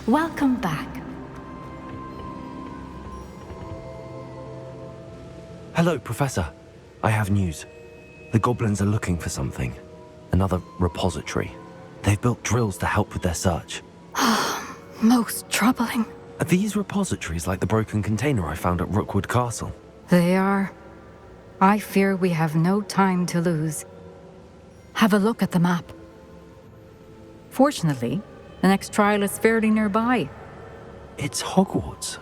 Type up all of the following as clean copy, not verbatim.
Welcome back. Hello, Professor. I have news. The goblins are looking for something. Another repository. They've built drills to help with their search. Most troubling. Are these repositories like the broken container I found at Rookwood Castle? They are. I fear we have no time to lose. Have a look at the map. Fortunately, the next trial is fairly nearby. It's Hogwarts.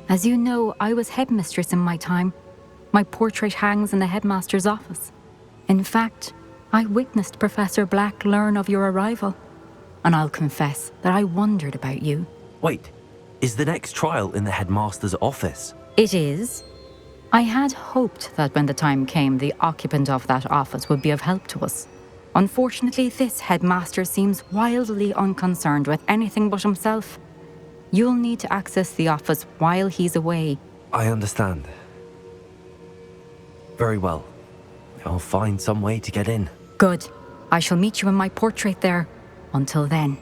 As you know, I was headmistress in my time. My portrait hangs in the headmaster's office. In fact, I witnessed Professor Black learn of your arrival. And I'll confess that I wondered about you. Wait, is the next trial in the headmaster's office? It is. I had hoped that when the time came, the occupant of that office would be of help to us. Unfortunately, this headmaster seems wildly unconcerned with anything but himself. You'll need to access the office while he's away. I understand. Very well. I'll find some way to get in. Good. I shall meet you in my portrait there. Until then.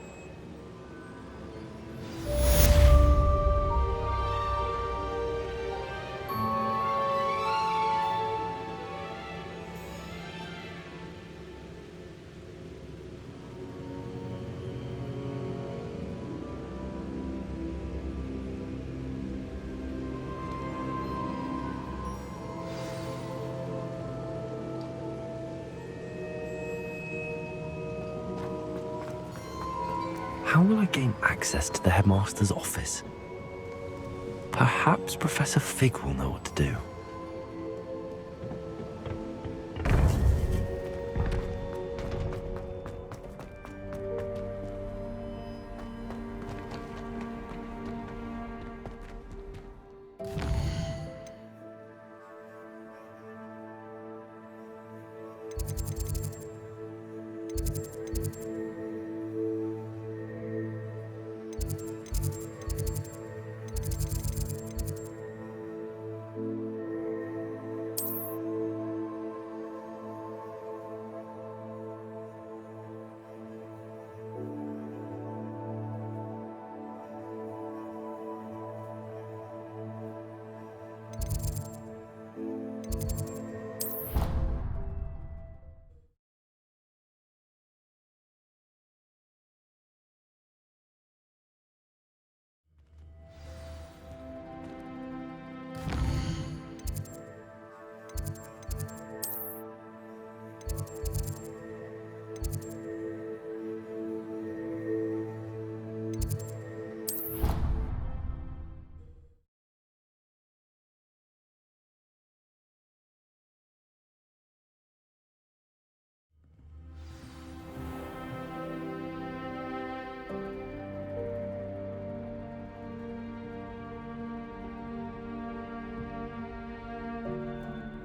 How will I gain access to the headmaster's office? Perhaps Professor Fig will know what to do.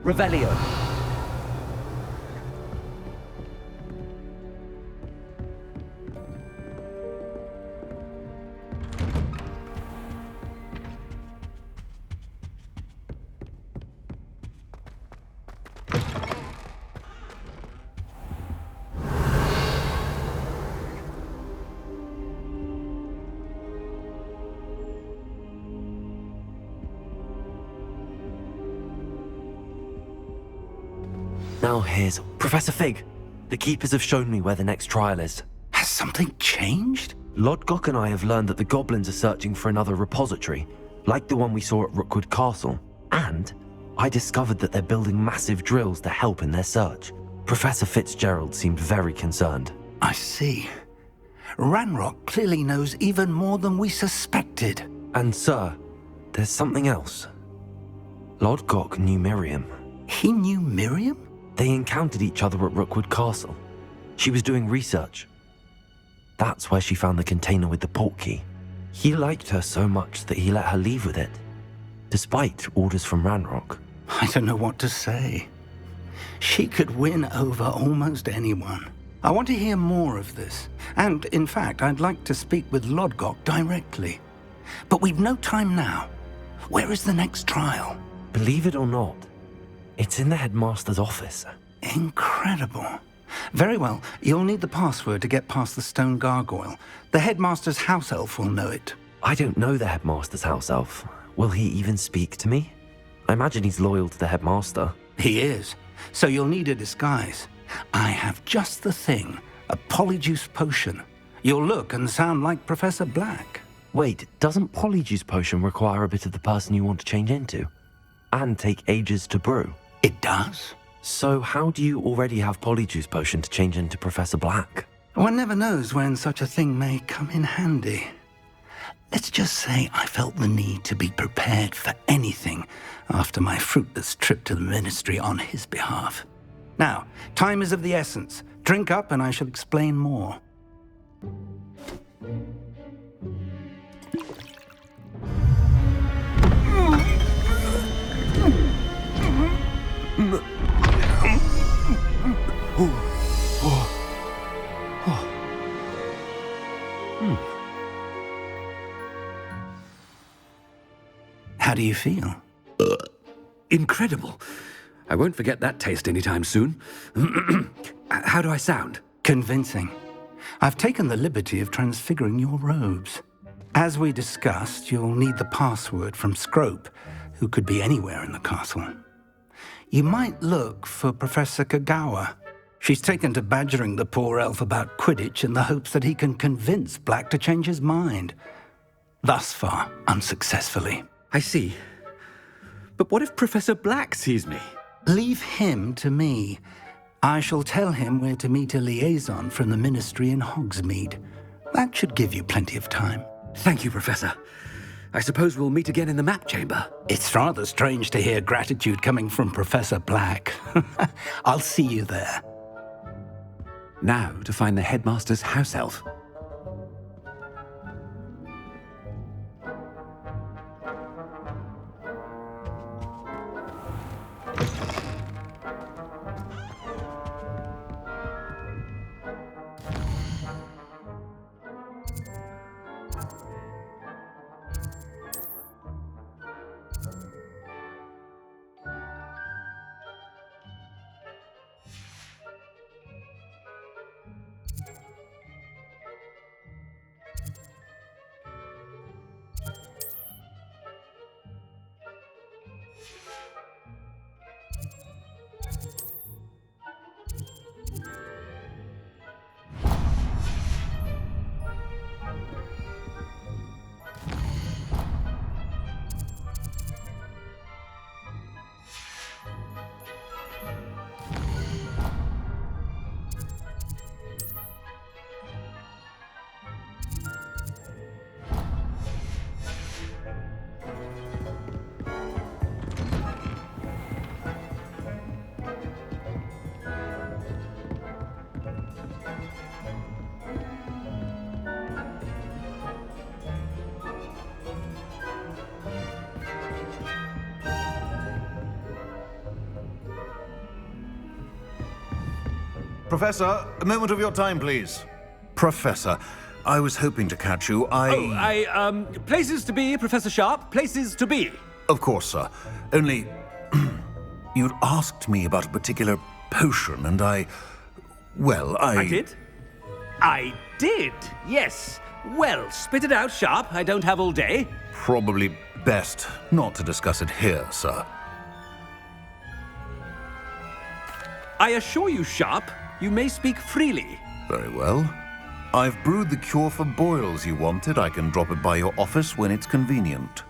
Revelio. Now here's Professor Fig. The Keepers have shown me where the next trial is. Has something changed? Lodgok and I have learned that the goblins are searching for another repository, like the one we saw at Rookwood Castle. And I discovered that they're building massive drills to help in their search. Professor Fitzgerald seemed very concerned. I see. Ranrock clearly knows even more than we suspected. And sir, there's something else. Lodgok knew Miriam. He knew Miriam? They encountered each other at Rookwood Castle. She was doing research. That's where she found the container with the portkey. He liked her so much that he let her leave with it, despite orders from Ranrock. I don't know what to say. She could win over almost anyone. I want to hear more of this. And, in fact, I'd like to speak with Lodgok directly. But we've no time now. Where is the next trial? Believe it or not, it's in the headmaster's office. Incredible. Very well. You'll need the password to get past the stone gargoyle. The headmaster's house elf will know it. I don't know the headmaster's house elf. Will he even speak to me? I imagine he's loyal to the headmaster. He is. So you'll need a disguise. I have just the thing. A polyjuice potion. You'll look and sound like Professor Black. Wait, doesn't Polyjuice Potion require a bit of the person you want to change into? And take ages to brew? It does? So how do you already have Polyjuice Potion to change into Professor Black? One never knows when such a thing may come in handy. Let's just say I felt the need to be prepared for anything after my fruitless trip to the ministry on his behalf. Now, time is of the essence. Drink up and I shall explain more. How do you feel? Incredible. I won't forget that taste anytime soon. How do I sound? Convincing. I've taken the liberty of transfiguring your robes. As we discussed, you'll need the password from Scrope, who could be anywhere in the castle. You might look for Professor Kagawa. She's taken to badgering the poor elf about Quidditch in the hopes that he can convince Black to change his mind. Thus far, unsuccessfully. I see. But what if Professor Black sees me? Leave him to me. I shall tell him where to meet a liaison from the ministry in Hogsmeade. That should give you plenty of time. Thank you, Professor. I suppose we'll meet again in the map chamber. It's rather strange to hear gratitude coming from Professor Black. I'll see you there. Now to find the headmaster's house elf. Professor, a moment of your time, please. Professor, I was hoping to catch you. Places to be, Professor Sharp. Places to be. Of course, sir. Only, you'd asked me about a particular potion, and I did? I did, yes. Well, spit it out, Sharp. I don't have all day. Probably best not to discuss it here, sir. I assure you, Sharp, you may speak freely. Very well. I've brewed the cure for boils you wanted. I can drop it by your office when it's convenient.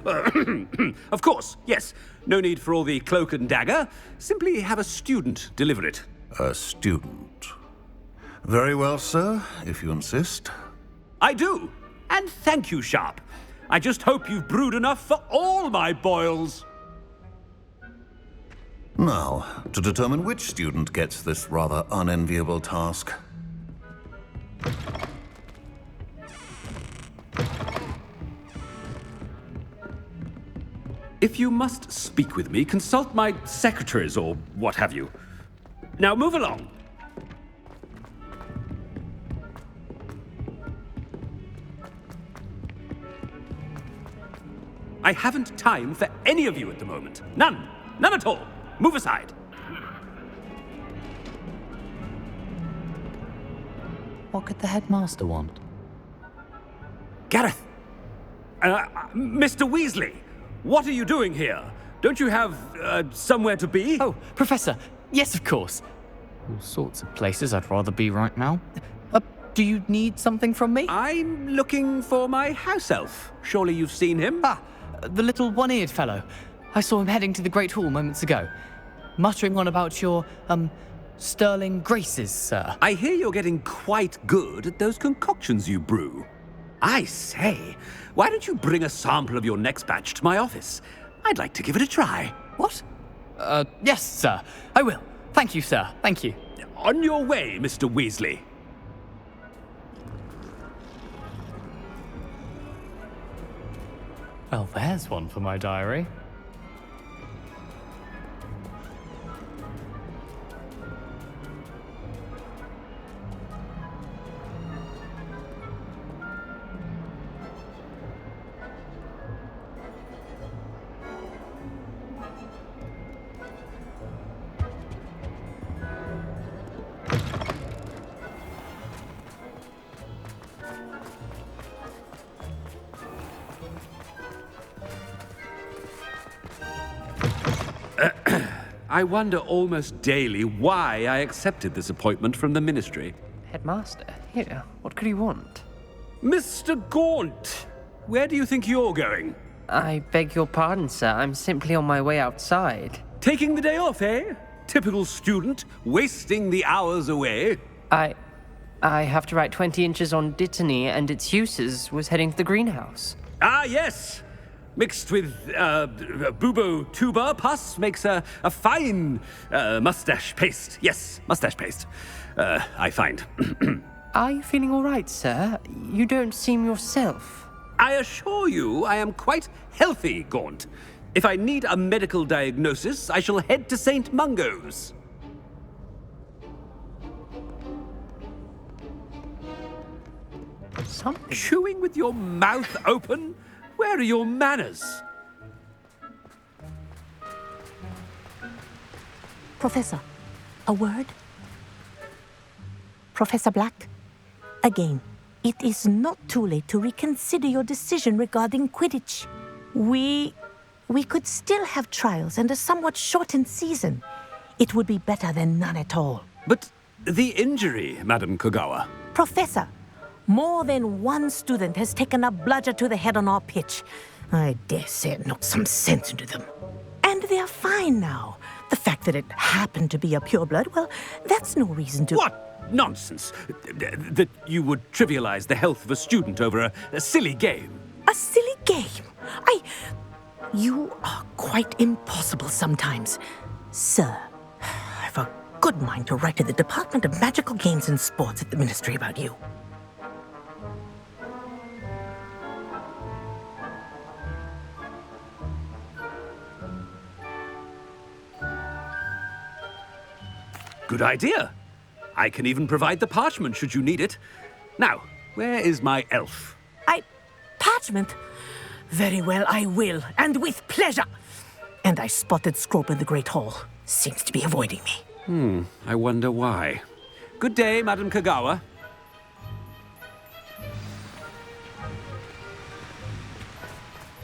Of course, yes. No need for all the cloak and dagger. Simply have a student deliver it. A student. Very well, sir, if you insist. I do. And thank you, Sharp. I just hope you've brewed enough for all my boils. Now, to determine which student gets this rather unenviable task. If you must speak with me, consult my secretaries or what have you. Now move along. I haven't time for any of you at the moment. None. None at all. Move aside. What could the headmaster want? Gareth! Mr. Weasley! What are you doing here? Don't you have, somewhere to be? Oh, Professor! Yes, of course. All sorts of places I'd rather be right now. Do you need something from me? I'm looking for my house elf. Surely you've seen him? Ah, the little one-eared fellow. I saw him heading to the Great Hall moments ago, muttering on about your, sterling graces, sir. I hear you're getting quite good at those concoctions you brew. I say, why don't you bring a sample of your next batch to my office? I'd like to give it a try. What? Yes, sir. I will. Thank you, sir. Thank you. On your way, Mr. Weasley. Well, there's one for my diary. I wonder almost daily why I accepted this appointment from the Ministry. Headmaster, here, what could he want? Mr. Gaunt, where do you think you're going? I beg your pardon, sir. I'm simply on my way outside. Taking the day off, eh? Typical student, wasting the hours away. I have to write 20 inches on Dittany and its uses. Was heading to the greenhouse. Ah, yes! Mixed with bubo tuber pus makes a fine mustache paste. Yes, mustache paste. I find. Are you feeling all right, sir? You don't seem yourself. I assure you I am quite healthy, Gaunt. If I need a medical diagnosis, I shall head to St. Mungo's. Something. Chewing with your mouth open? Where are your manners? Professor, a word? Professor Black, again, it is not too late to reconsider your decision regarding Quidditch. We could still have trials and a somewhat shortened season. It would be better than none at all. But the injury, Madam Kogawa. Professor, more than one student has taken a bludger to the head on our pitch. I dare say it knocked some sense into them. And they're fine now. The fact that it happened to be a pureblood, well, that's no reason to... What nonsense! That you would trivialize the health of a student over a silly game. A silly game? You are quite impossible sometimes. Sir, I've a good mind to write to the Department of Magical Games and Sports at the Ministry about you. Good idea. I can even provide the parchment should you need it. Now, where is my elf? Parchment? Very well, I will, and with pleasure. And I spotted Scrope in the Great Hall. Seems to be avoiding me. I wonder why. Good day, Madam Kogawa.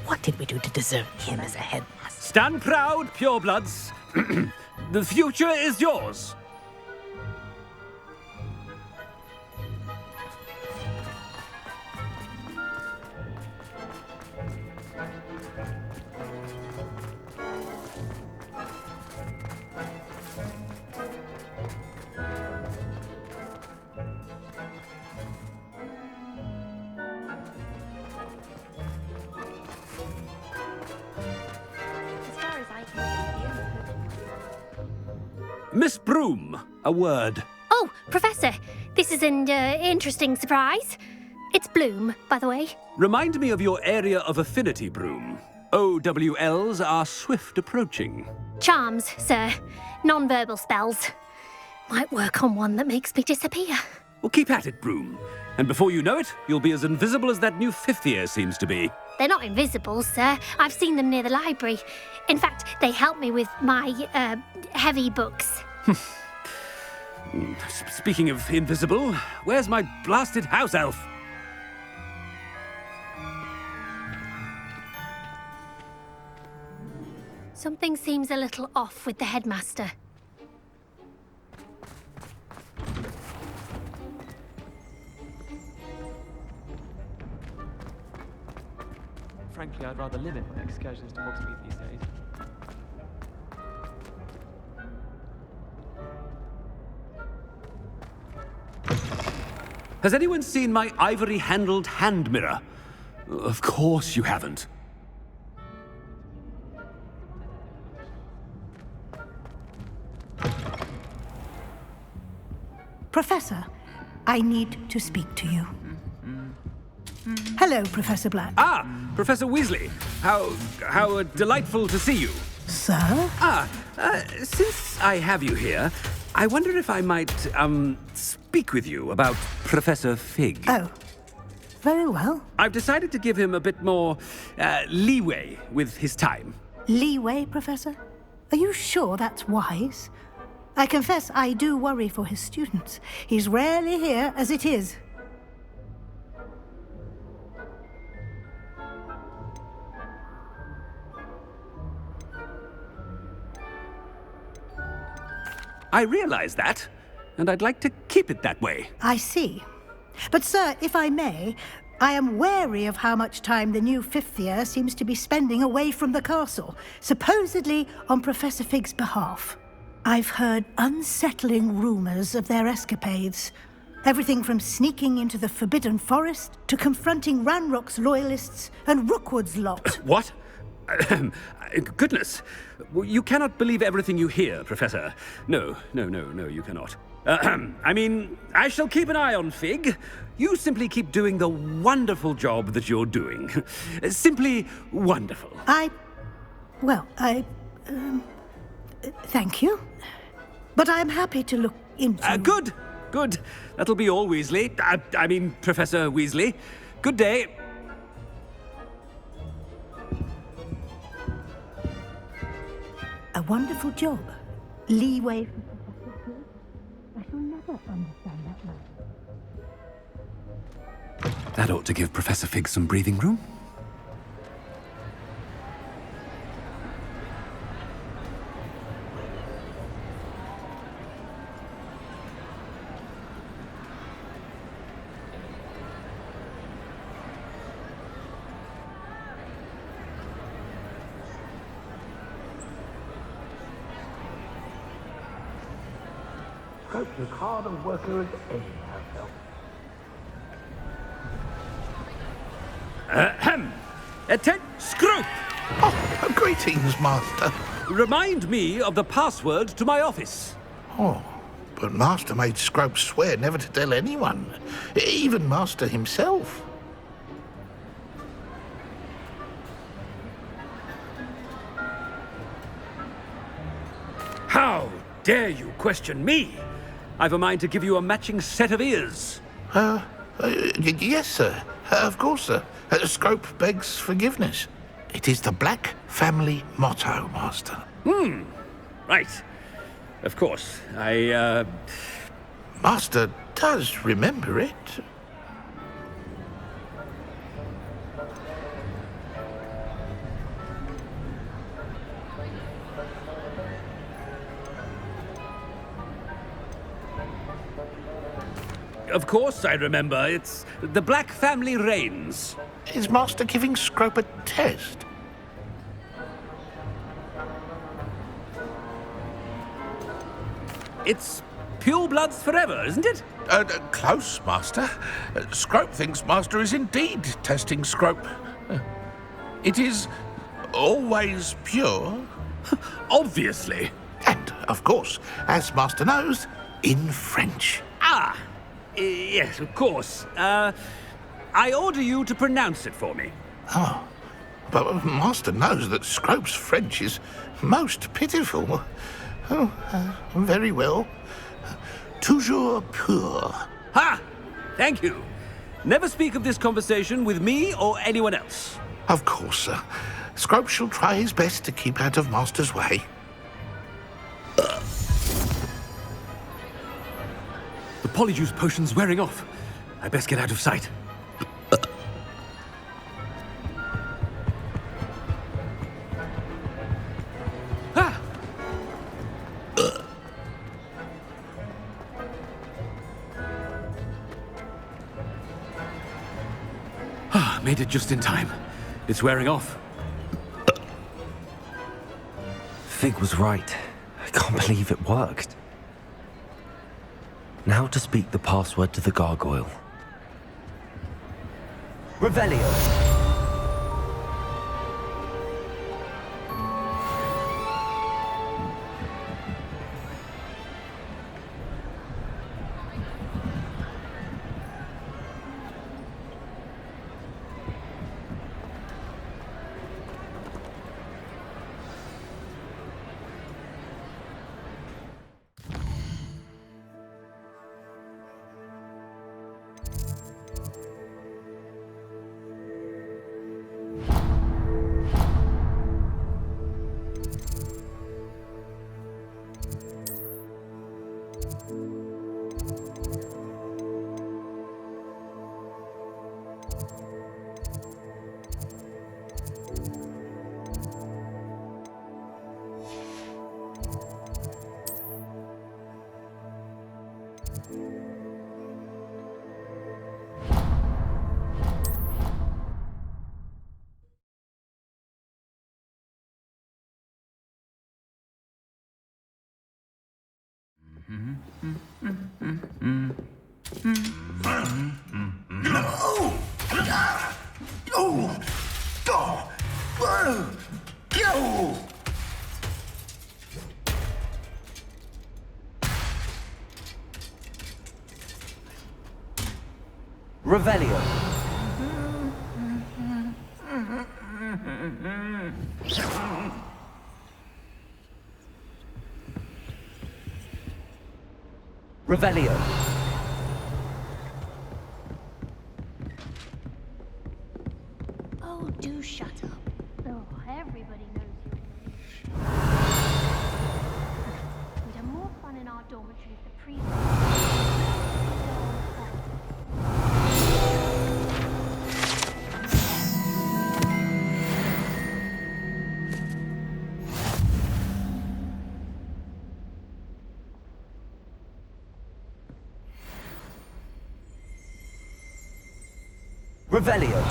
What did we do to deserve him as a headmaster? Stand proud, purebloods. The future is yours. Miss Broom, a word. Oh, Professor, this is an interesting surprise. It's Bloom, by the way. Remind me of your area of affinity, Broom. OWLs are swift approaching. Charms, sir. Non-verbal spells. Might work on one that makes me disappear. Well, keep at it, Broom. And before you know it, you'll be as invisible as that new fifth year seems to be. They're not invisible, sir. I've seen them near the library. In fact, they help me with my, heavy books. Speaking of invisible, where's my blasted house elf? Something seems a little off with the headmaster. Frankly, I'd rather limit my excursions to Hogsmeade these days. Has anyone seen my ivory-handled hand mirror? Of course you haven't. Professor, I need to speak to you. Hello, Professor Black. Ah, Professor Weasley. How delightful to see you. Sir? Since I have you here, I wonder if I might, speak with you about Professor Fig. Oh, very well. I've decided to give him a bit more, leeway with his time. Leeway, Professor? Are you sure that's wise? I confess I do worry for his students. He's rarely here as it is. I realize that, and I'd like to keep it that way. I see. But, sir, if I may, I am wary of how much time the new fifth year seems to be spending away from the castle, supposedly on Professor Fig's behalf. I've heard unsettling rumors of their escapades. Everything from sneaking into the Forbidden Forest to confronting Ranrock's loyalists and Rookwood's lot. What? Goodness. You cannot believe everything you hear, Professor. No, you cannot. I mean, I shall keep an eye on Fig. You simply keep doing the wonderful job that you're doing. Simply wonderful. Thank you. But I'm happy to look into... Good. That'll be all, Weasley. I mean, Professor Weasley. Good day. A wonderful job. Leeway for Professor Fig. I shall never understand that man. That ought to give Professor Fig some breathing room. Scope's as hard a worker as any, I felt. Attend, Scrope! Oh, greetings, Master. Remind me of the password to my office. Oh, but Master made Scrope swear never to tell anyone, even Master himself. How dare you question me? I've a mind to give you a matching set of ears. Yes, sir. Of course, sir. Scrope begs forgiveness. It is the Black family motto, Master. Right. Of course. Master does remember it. Of course I remember. It's the Black family reigns. Is Master giving Scrope a test? It's pure bloods forever, isn't it? Close, Master. Scrope thinks Master is indeed testing Scrope. It is always pure. Obviously. And, of course, as Master knows, in French. Yes, of course. I order you to pronounce it for me. Oh, but Master knows that Scrope's French is most pitiful. Oh, very well. Toujours pur. Ha! Thank you. Never speak of this conversation with me or anyone else. Of course, sir. Scrope shall try his best to keep out of Master's way. polyjuice potion's wearing off. I best get out of sight. Made it just in time. It's wearing off. Fig was right. I can't believe it worked. Now to speak the password to the gargoyle. Revelio. Revelio. Revelio. Oh, do shut up. Oh, everybody knows you. We'd have more fun in our dormitory if the priest. Revelio.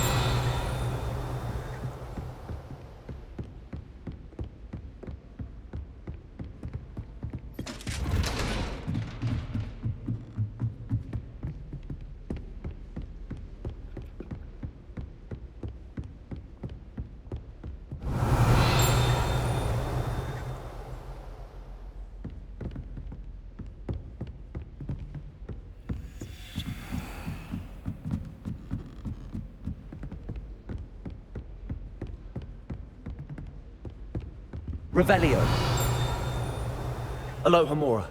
Revelio. Aloha Mora.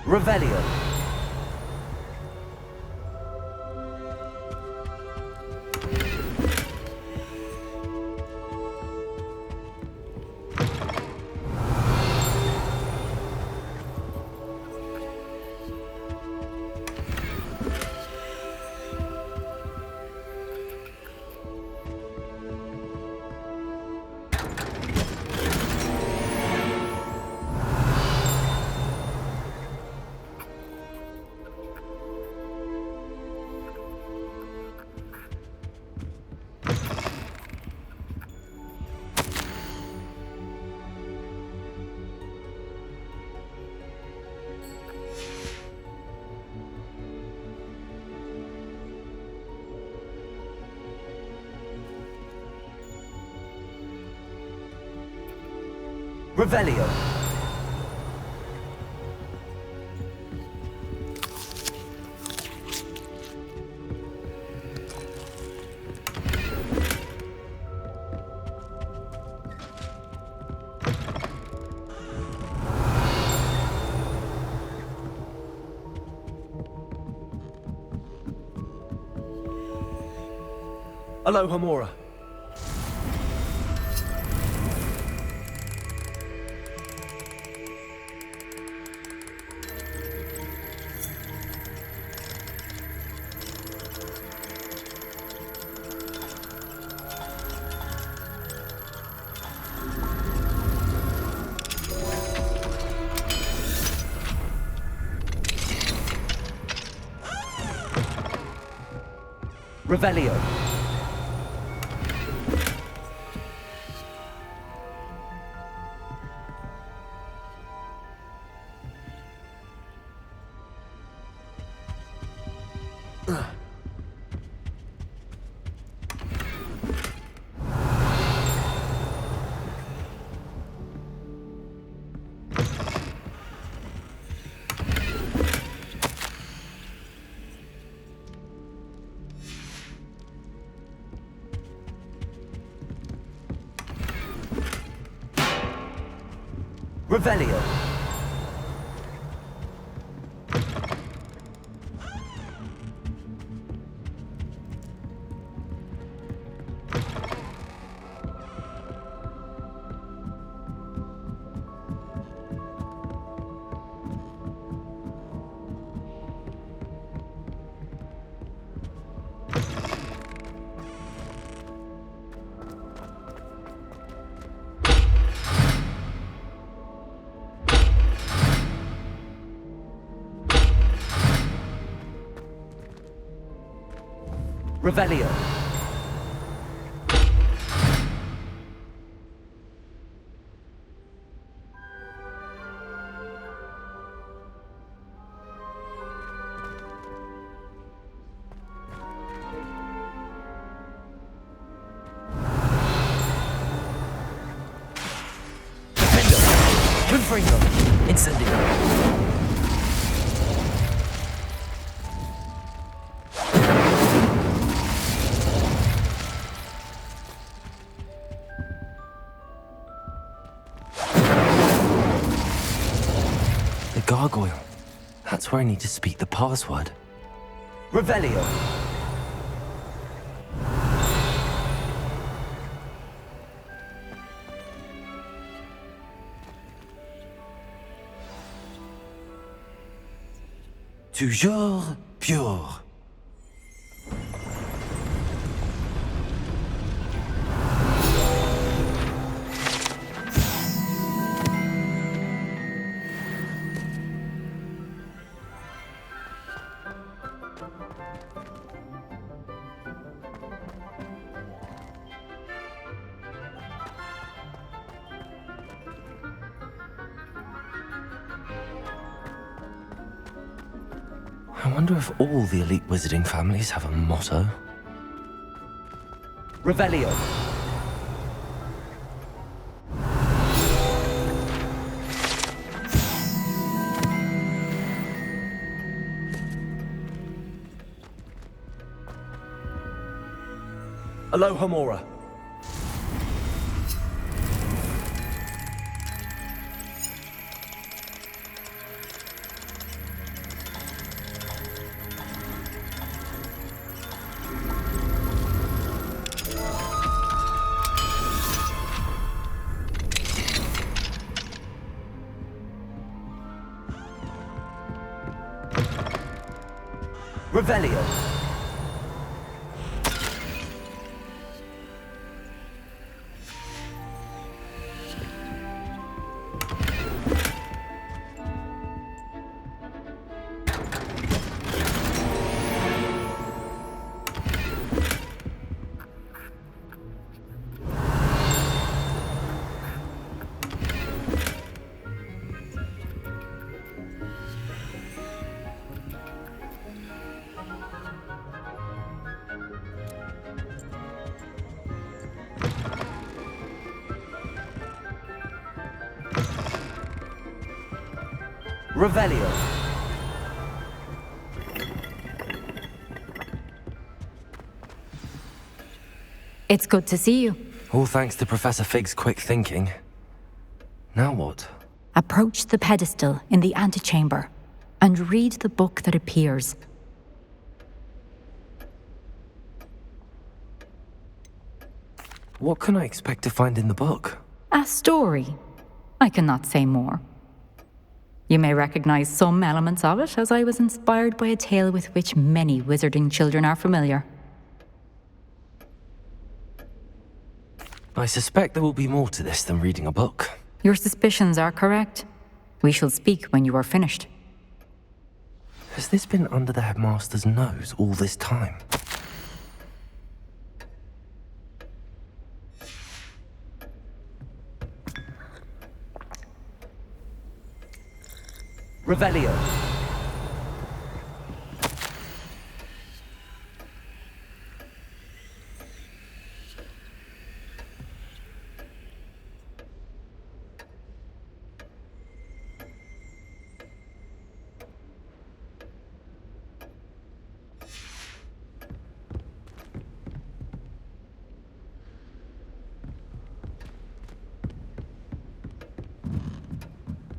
Revelio. Revelio. Aloha Mora. Revelio. Revelio. Revelio. Defendo. Confringo. Incendio. Gargoyle. That's where I need to speak the password. Revelio. Toujours pure. I wonder if all the elite wizarding families have a motto. Revelio. Aloha Mora. Revelio. Revelio. It's good to see you. All thanks to Professor Fig's quick thinking. Now what? Approach the pedestal in the antechamber and read the book that appears. What can I expect to find in the book? A story. I cannot say more. You may recognize some elements of it, as I was inspired by a tale with which many wizarding children are familiar. I suspect there will be more to this than reading a book. Your suspicions are correct. We shall speak when you are finished. Has this been under the headmaster's nose all this time? Revelio.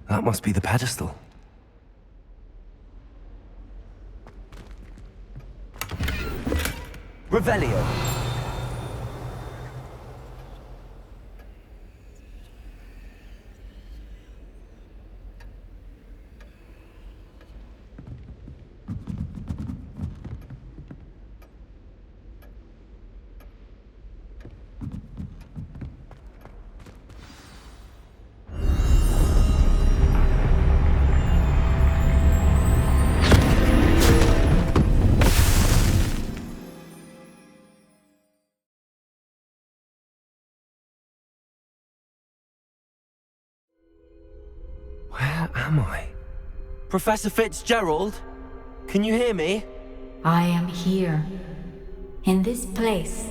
That must be the pedestal. Revelio. Where am I? Professor Fitzgerald? Can you hear me? I am here. In this place,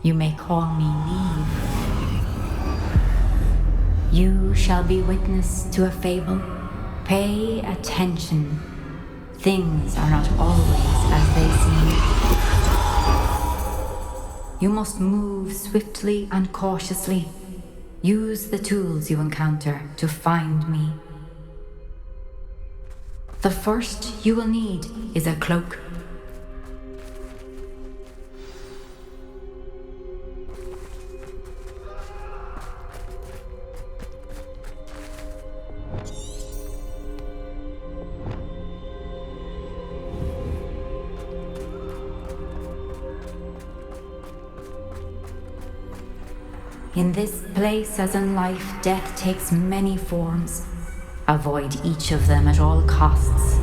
you may call me Neve. You shall be witness to a fable. Pay attention. Things are not always as they seem. You must move swiftly and cautiously. Use the tools you encounter to find me. The first you will need is a cloak. In this place, as in life, death takes many forms. Avoid each of them at all costs.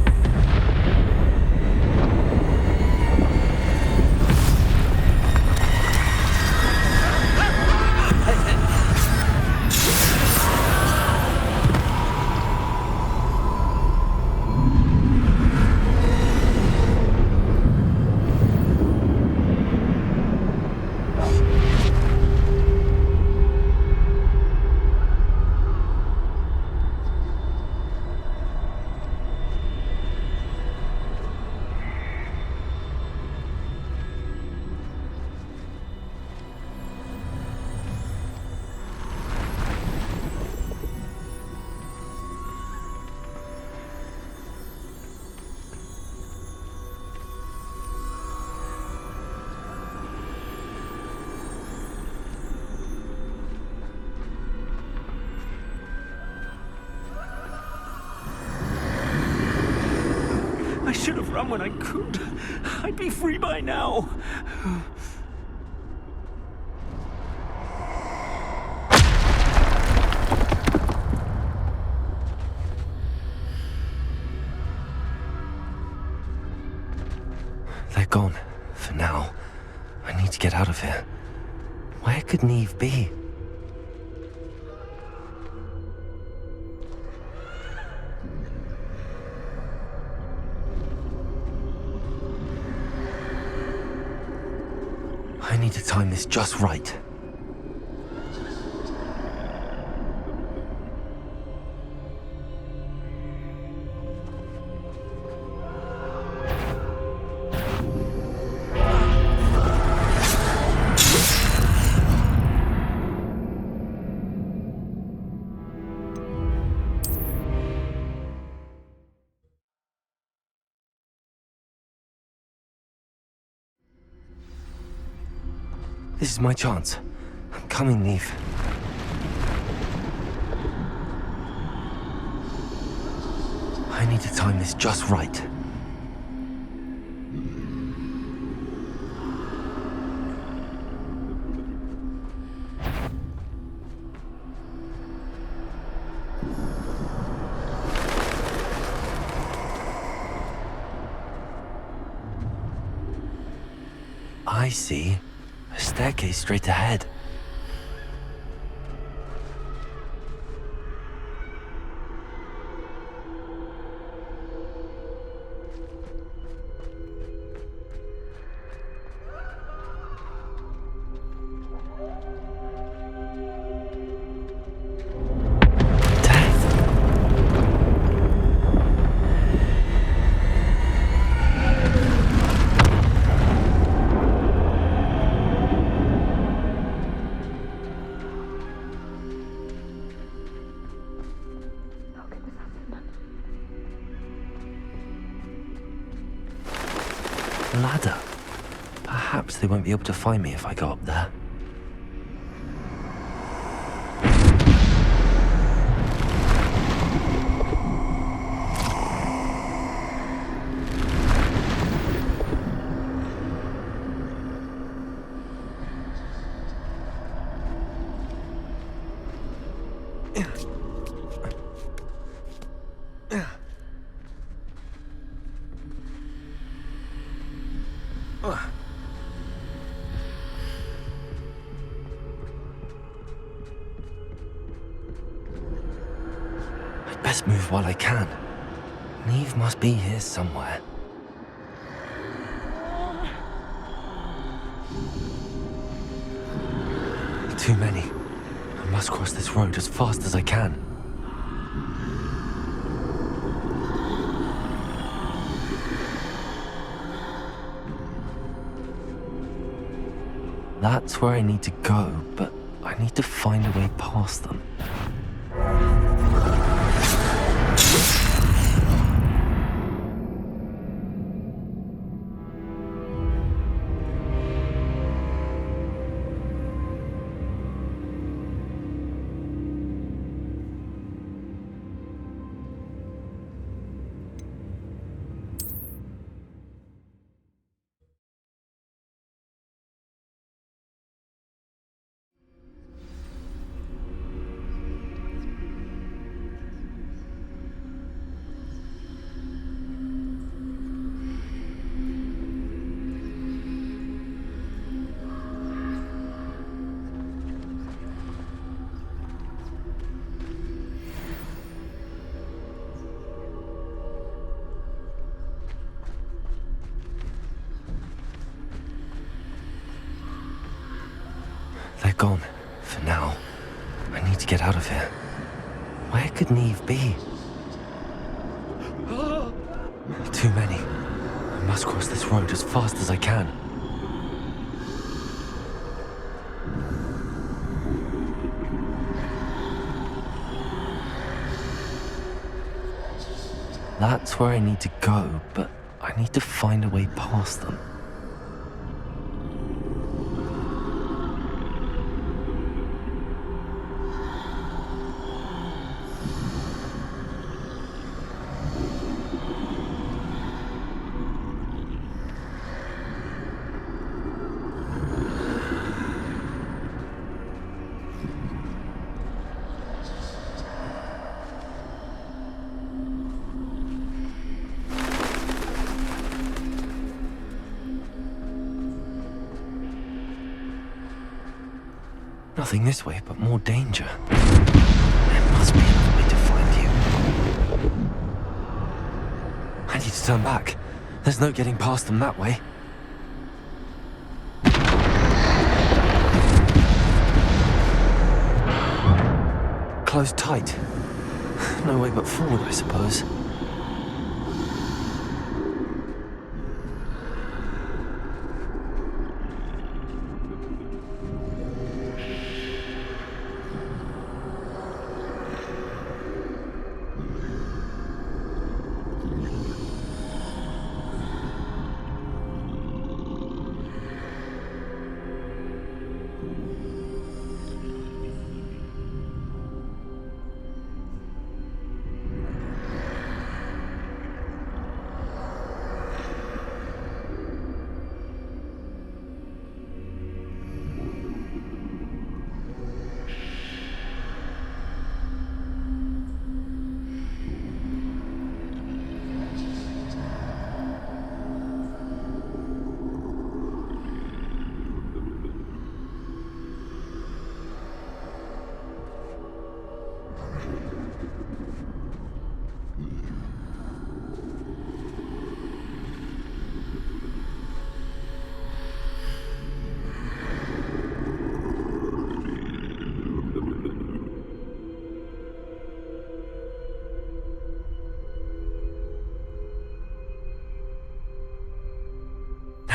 I should have run when I could. I'd be free by now. They're gone. For now. I need to get out of here. Where could Neve be? I need to time this just right. This is my chance. coming, Neve. I need to time this just right. I see. A staircase straight ahead. Ladder. Perhaps they won't be able to find me if I go up there. I'd best move while I can. Neve must be here somewhere. Too many. I must cross this road as fast as I can. That's where I need to go, but I need to find a way past them. They're gone, for now. I need to get out of here. Where could Neve be? Too many. I must cross this road as fast as I can. That's where I need to go, but I need to find a way past them. Nothing this way, but more danger. There must be another way to find you. I need to turn back. There's no getting past them that way. Closed tight. No way but forward, I suppose.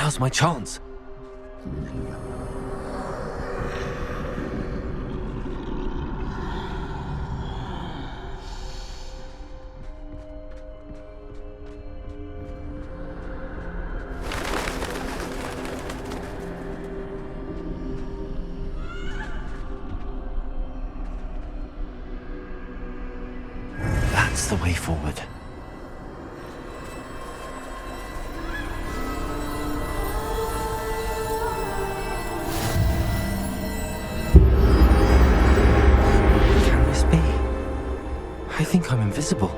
Now's my chance. That's the way forward. Can this be? I think I'm invisible.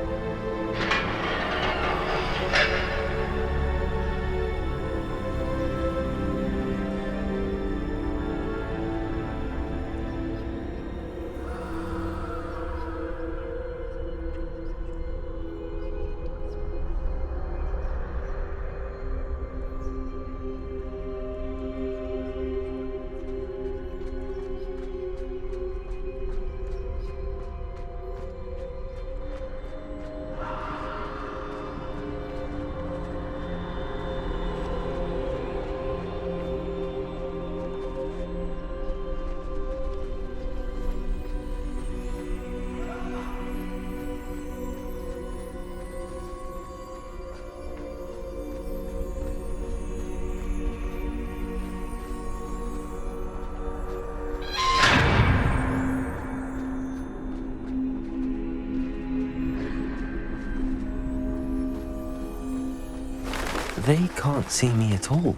They can't see me at all.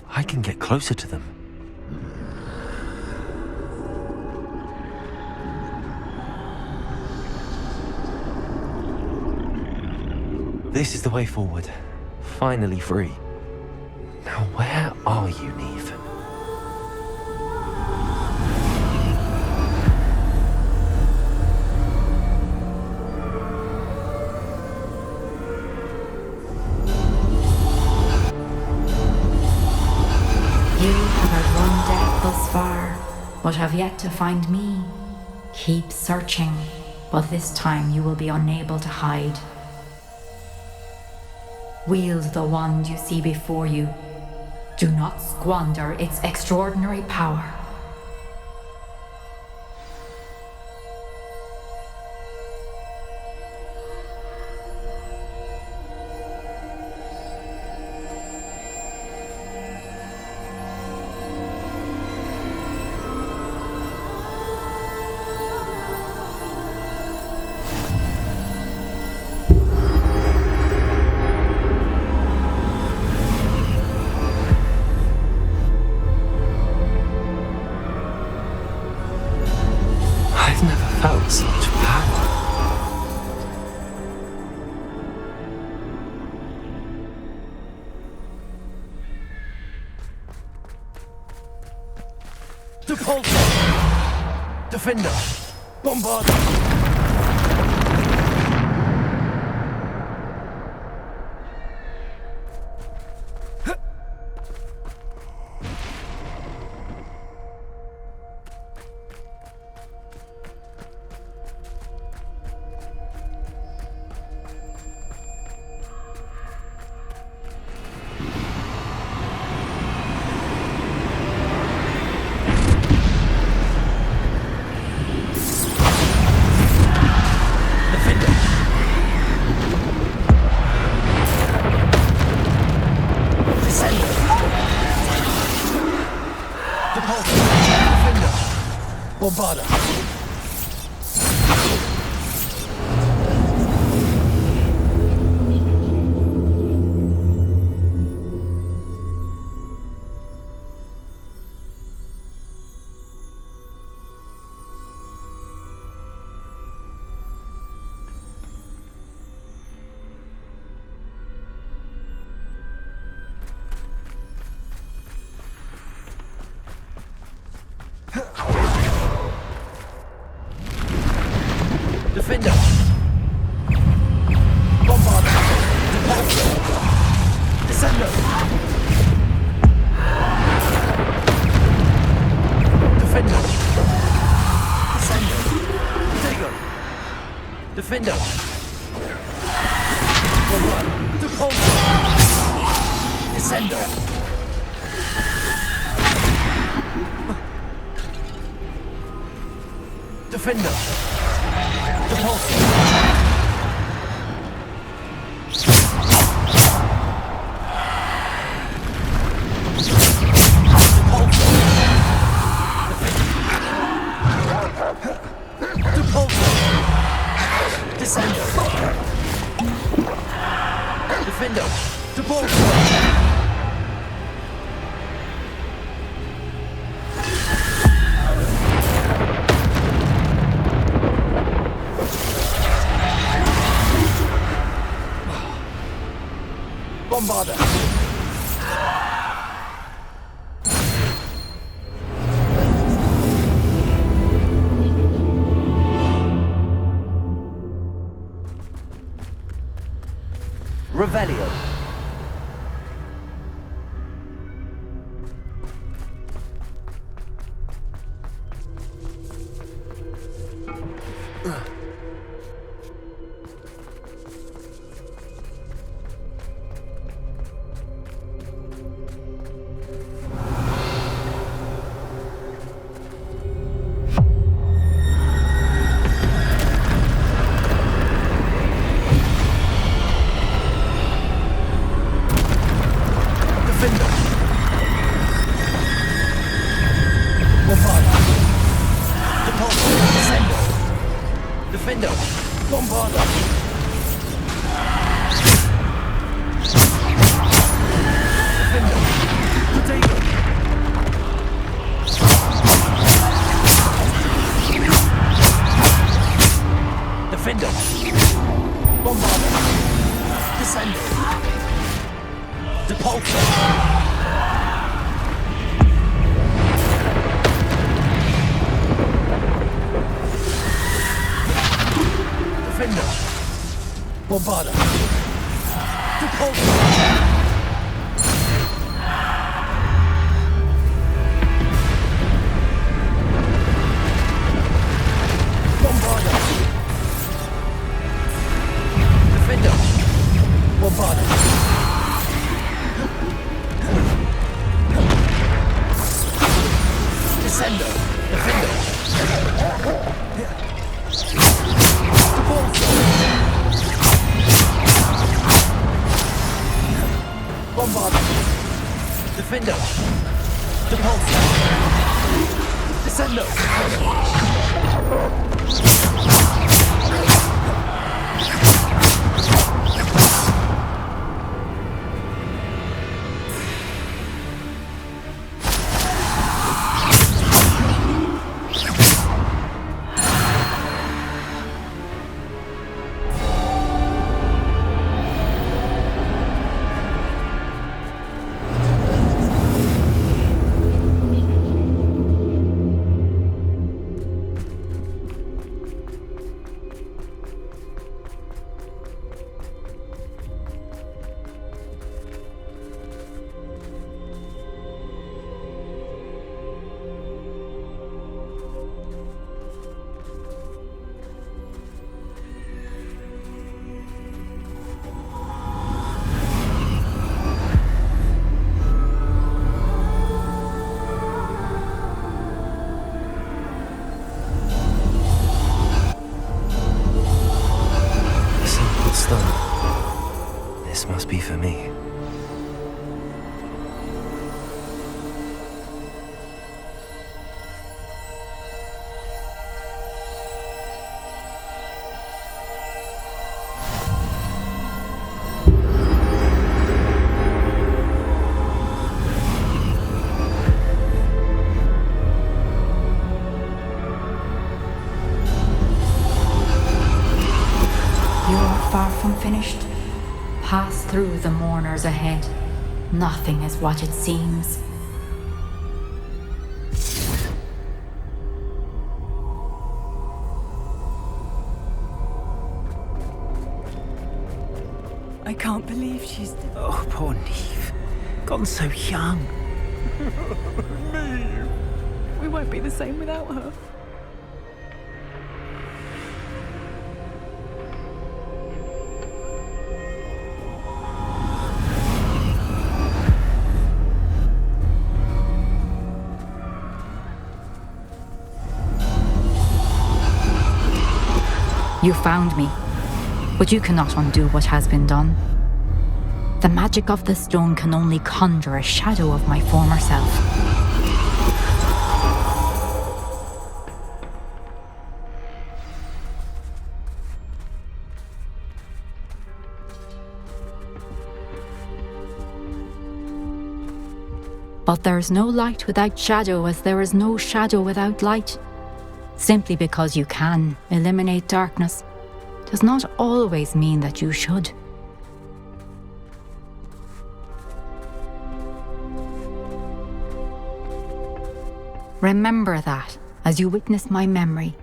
I can get closer to them. This is the way forward. Finally free. Now where are you, Neve? You have outrun death thus far, but have yet to find me. Keep searching, but this time you will be unable to hide. Wield the wand you see before you. Do not squander its extraordinary power. I've never felt such power. Depulso! Defender! Bombarder! Bombarder! Defender! Bombarder! Descender! Defender! Descender! Dagger! Defender! Bombarder! Descender! Defender! Repulsor! Descendo! Defendo! Repulsor! Bombarder! Revelio! Defendo! Bombarder! Defendo! Potato! Defendo! Bombarder! Descendo! Depulsor! Defender! Bombarder! Depulsor! Bombarder! Defender! Bombarder! Descendo! Defender! Bombarder! Defender! Depulsor! Descendo! This must be for me. Far from finished. Pass through the mourners ahead. Nothing is what it seems. I can't believe she's... Oh, poor Neve. Gone so young. Neve! We won't be the same without her. You found me, but you cannot undo what has been done. The magic of the stone can only conjure a shadow of my former self. But there is no light without shadow, as there is no shadow without light. Simply because you can eliminate darkness does not always mean that you should. Remember that as you witness my memory.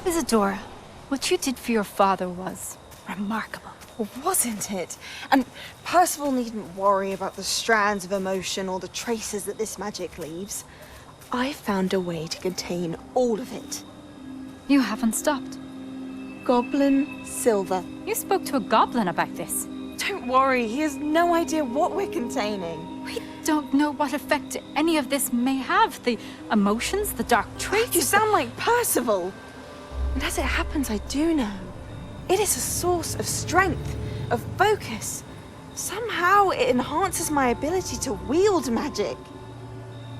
Isadora, what you did for your father was remarkable. Well, wasn't it? And Percival needn't worry about the strands of emotion or the traces that this magic leaves. I found a way to contain all of it. You haven't stopped. Goblin Silver. You spoke to a goblin about this. Don't worry, he has no idea what we're containing. We don't know what effect any of this may have. The emotions, the dark traits. You sound like Percival. And as it happens, I do know. It is a source of strength, of focus. Somehow it enhances my ability to wield magic.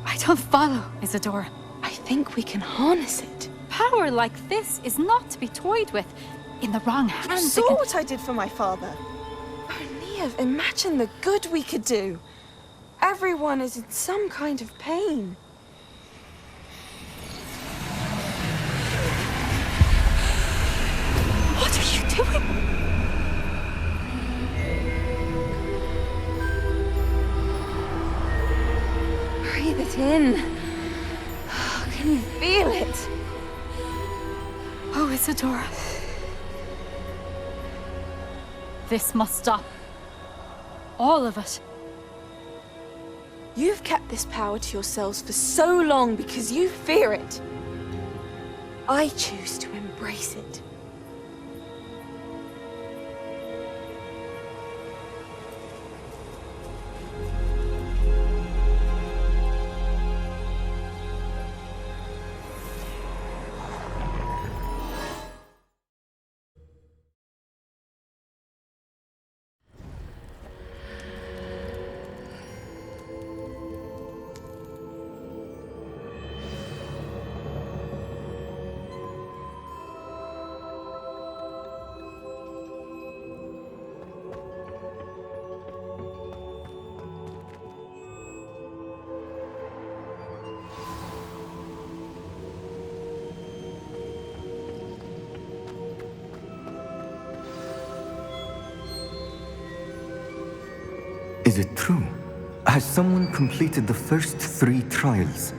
I don't follow, Isadora. I think we can harness it. Power like this is not to be toyed with. In the wrong You hands, saw what I did for my father. Oh, Neve, imagine the good we could do. Everyone is in some kind of pain. What are you doing? Breathe it in. Can you feel it? Oh, Isadora. This must stop. All of it. You've kept this power to yourselves for so long because you fear it. I choose to embrace it. Is it true? Has someone completed the first 3 trials?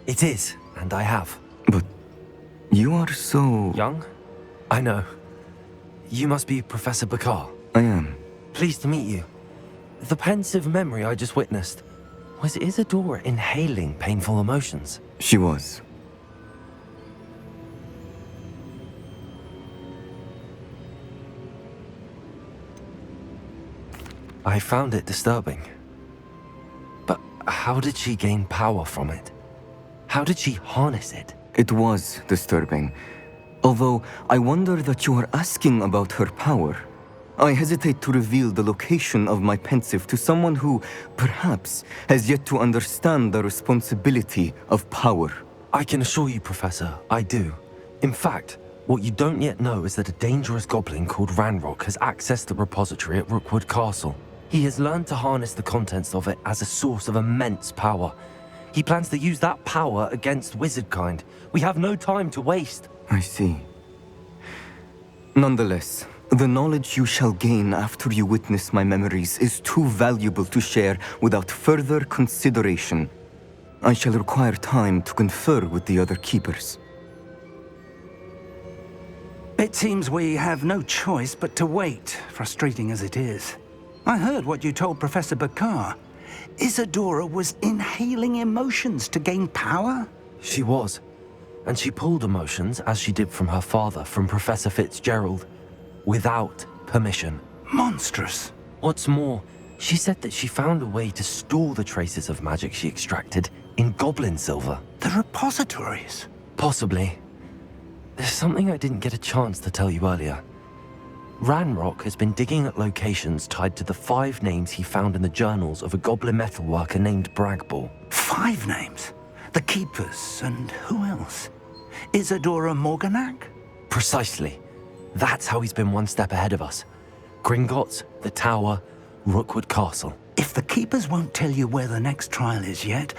It is, and I have. But you are so... Young? I know. You must be Professor Bakar. I am. Pleased to meet you. The pensive memory I just witnessed, was Isadora inhaling painful emotions? She was. I found it disturbing. But how did she gain power from it? How did she harness it? It was disturbing. Although I wonder that you are asking about her power. I hesitate to reveal the location of my pensive to someone who, perhaps, has yet to understand the responsibility of power. I can assure you, Professor, I do. In fact, what you don't yet know is that a dangerous goblin called Ranrock has accessed the repository at Rookwood Castle. He has learned to harness the contents of it as a source of immense power. He plans to use that power against wizardkind. We have no time to waste. I see. Nonetheless, the knowledge you shall gain after you witness my memories is too valuable to share without further consideration. I shall require time to confer with the other keepers. It seems we have no choice but to wait, frustrating as it is. I heard what you told Professor Bakar. Isadora was inhaling emotions to gain power? She was. And she pulled emotions, as she did from her father, from Professor Fitzgerald, without permission. Monstrous. What's more, she said that she found a way to store the traces of magic she extracted in goblin silver. The repositories? Possibly. There's something I didn't get a chance to tell you earlier. Ranrock has been digging at locations tied to the 5 names he found in the journals of a goblin metalworker named Bragball. 5 names? The Keepers, and who else? Isadora Morganac? Precisely. That's how he's been one step ahead of us. Gringotts, the Tower, Rookwood Castle. If the Keepers won't tell you where the next trial is yet,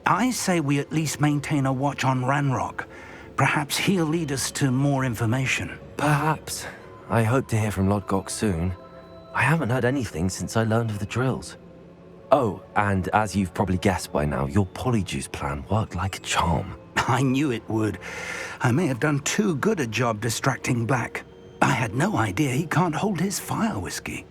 I say we at least maintain a watch on Ranrock. Perhaps he'll lead us to more information. Perhaps. I hope to hear from Lodgok soon. I haven't heard anything since I learned of the drills. Oh, and as you've probably guessed by now, your polyjuice plan worked like a charm. I knew it would. I may have done too good a job distracting Black. I had no idea he can't hold his fire whiskey.